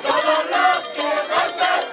Todo lo que vas a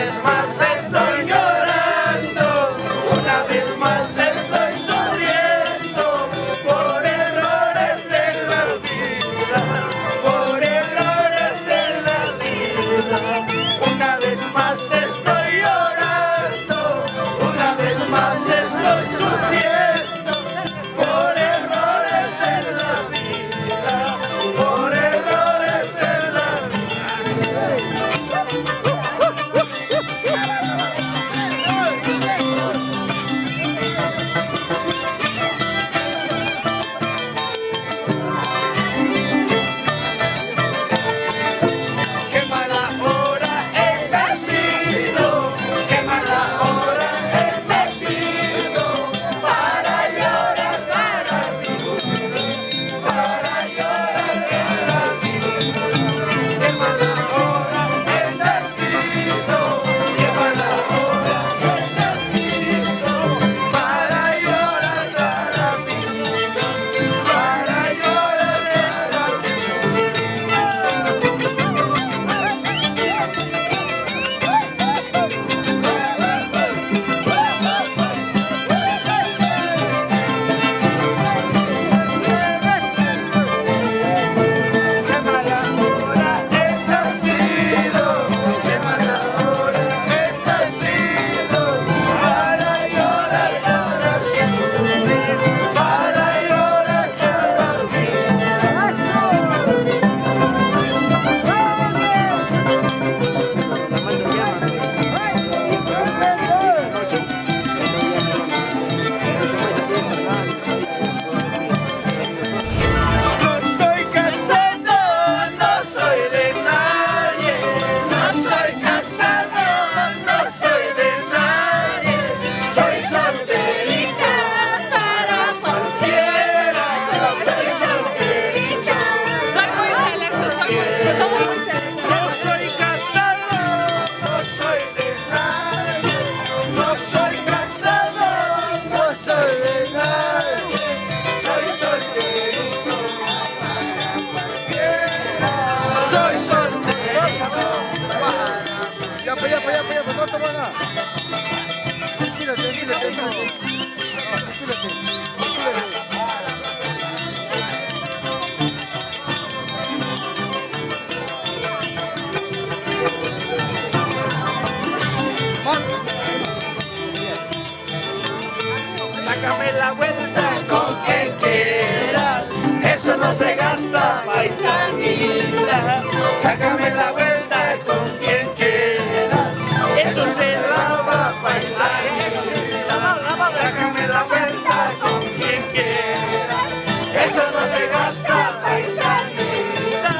vez más estoy llorando, una vez más estoy sufriendo por errores de la vida, por errores de la vida. Una vez más estoy llorando, una vez más estoy sufriendo por errores de la vida, por errores de la Qué mala hora he nacido, qué mala hora he nacido para llorar para ti, para llorar para ti. Qué mala hora he nacido, qué mala hora he nacido para llorar para ti, para llorar para ti. Qué mala hora he nacido, qué mala hora he nacido para llorar para siempre, para llorar para No soy casado, no soy de nadie. No soy casado, no soy de nadie. Soy solterita para cualquiera. Yo soy solterita. Soy muy selecto, somos muy selectos. No soy casado, no soy de nadie. No soy casado, no soy de nadie. Soy solterito para cualquiera. Soy solterito. no te van a. Tranquilate. Sácame la vuelta con quien quieras, eso no se gasta, paisanita. Sácame la vuelta con quien quieras, eso se lava, paisanita. Sácame la vuelta con quien quieras, eso no se gasta, paisanita.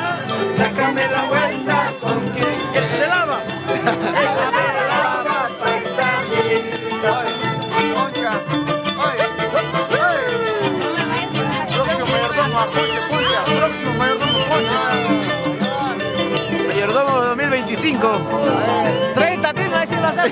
Sácame la vuelta con quien eso se lava, eso se lava, paisanita. Próximo mayordomo, Mayordomo 2025. 30 temas, ese va a ser.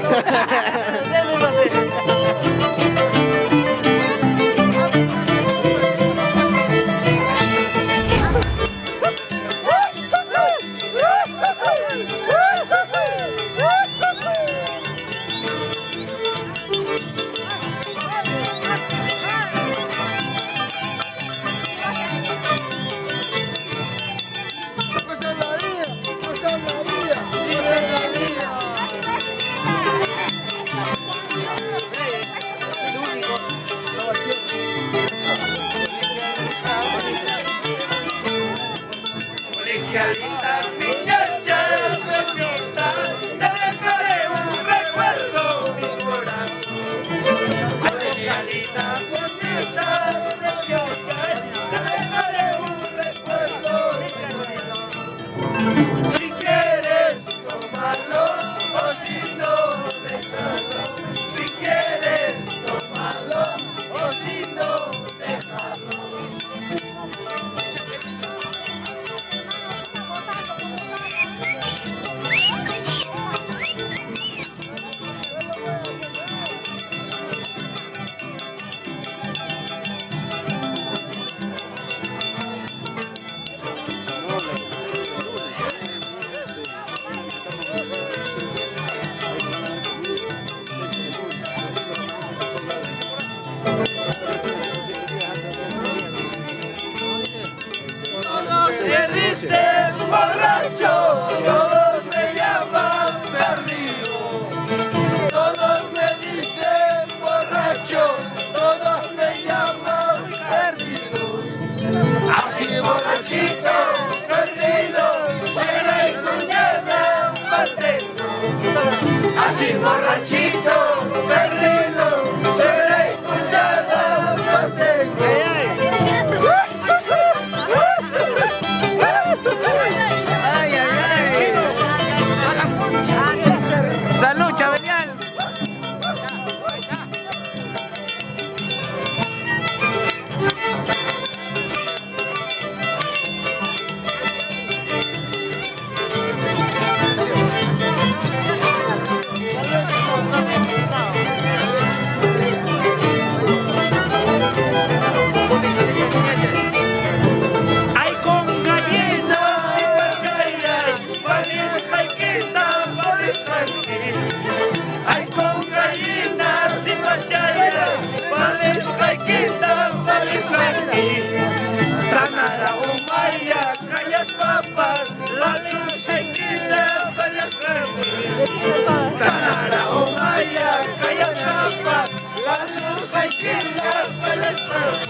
así borrachito, perdido, seré escuchada, ¡Salud, Chabelial! ay con gallinas y pachayay, feliz jaiquita, feliz jaiquita. Ay con gallinas y pachayay, feliz jaiquita, feliz jaiquita. Tanara umaya, callas papas, feliz jaiquita, feliz jaiquita. Tanara umaya, callas papas, feliz jaiquita, feliz jaiquita.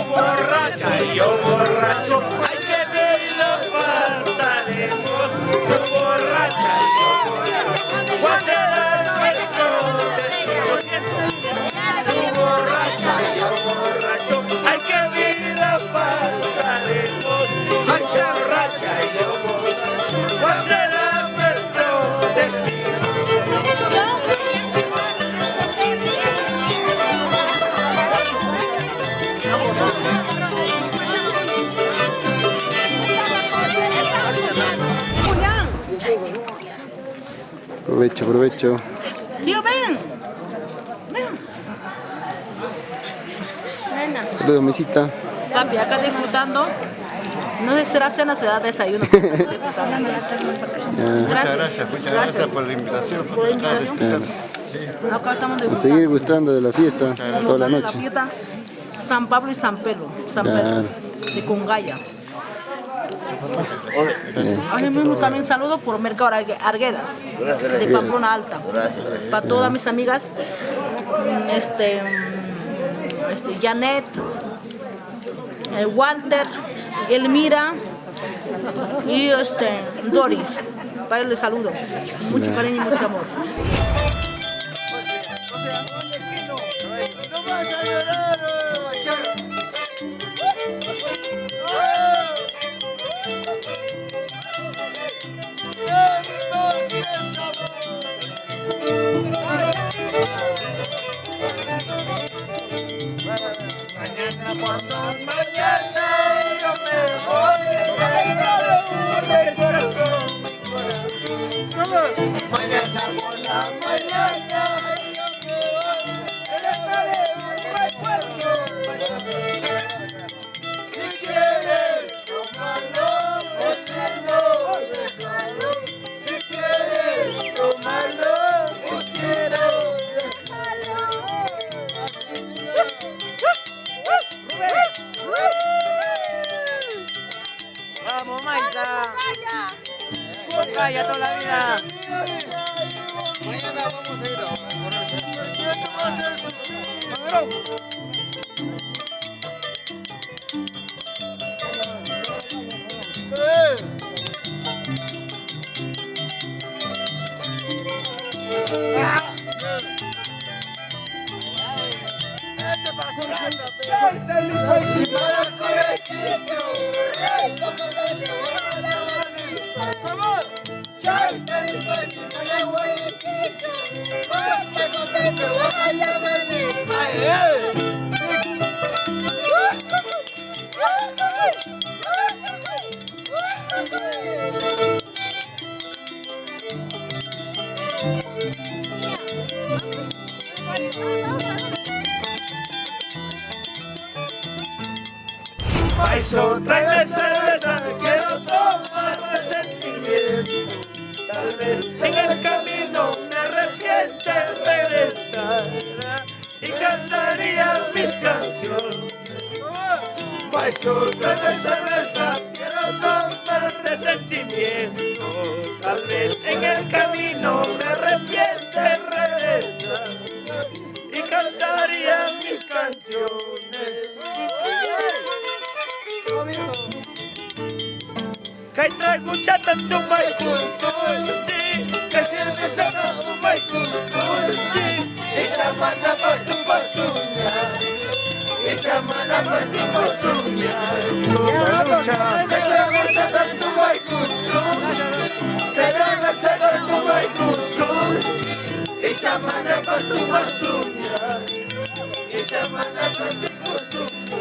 Borracha y yo borracho, hay que verlo pasaremos. Tú borracha y yo borracho, ¿cuál será nuestro destino? Tú borracha y yo borracho, hay que verlo pasaremos. Tú borracha y yo borracho, ¿cuál será nuestro destino? Aprovecho, aprovecho. Tío, ven. Ven. Saludos, mesita. Papi, acá disfrutando. No sé si será cena o será desayuno. Ya. Muchas gracias por la invitación. Por la invitación. Acá estamos A disfrutando. seguir gustando de la fiesta toda la noche. fiesta San Pablo y San Pedro. Claro. De Congaya. Ahora mismo también saludo por Mercado Arguedas, de Pamplona Alta. Para todas mis amigas, Janet, Walter, Elmira y Doris. Para ellos les saludo. Mucho cariño y mucho amor. Vamos, Maita. Congaya toda la vida. Mañana vamos a ir a Paiso, tráeme cerveza, quiero tomar de sentimiento. sentimiento. Tal vez en el camino me arrepiente regresar y cantaría mis canciones. Kay tragucha tanto may kunsulti, kasi nasana ko may kunsulti. Isama na ba itong basunya? Isama na ba itong basunya? Tragucha tanto may kunsulti, tragucha tanto may kunsulti. Isama na ba itong basunya? Isama na ba itong basunya?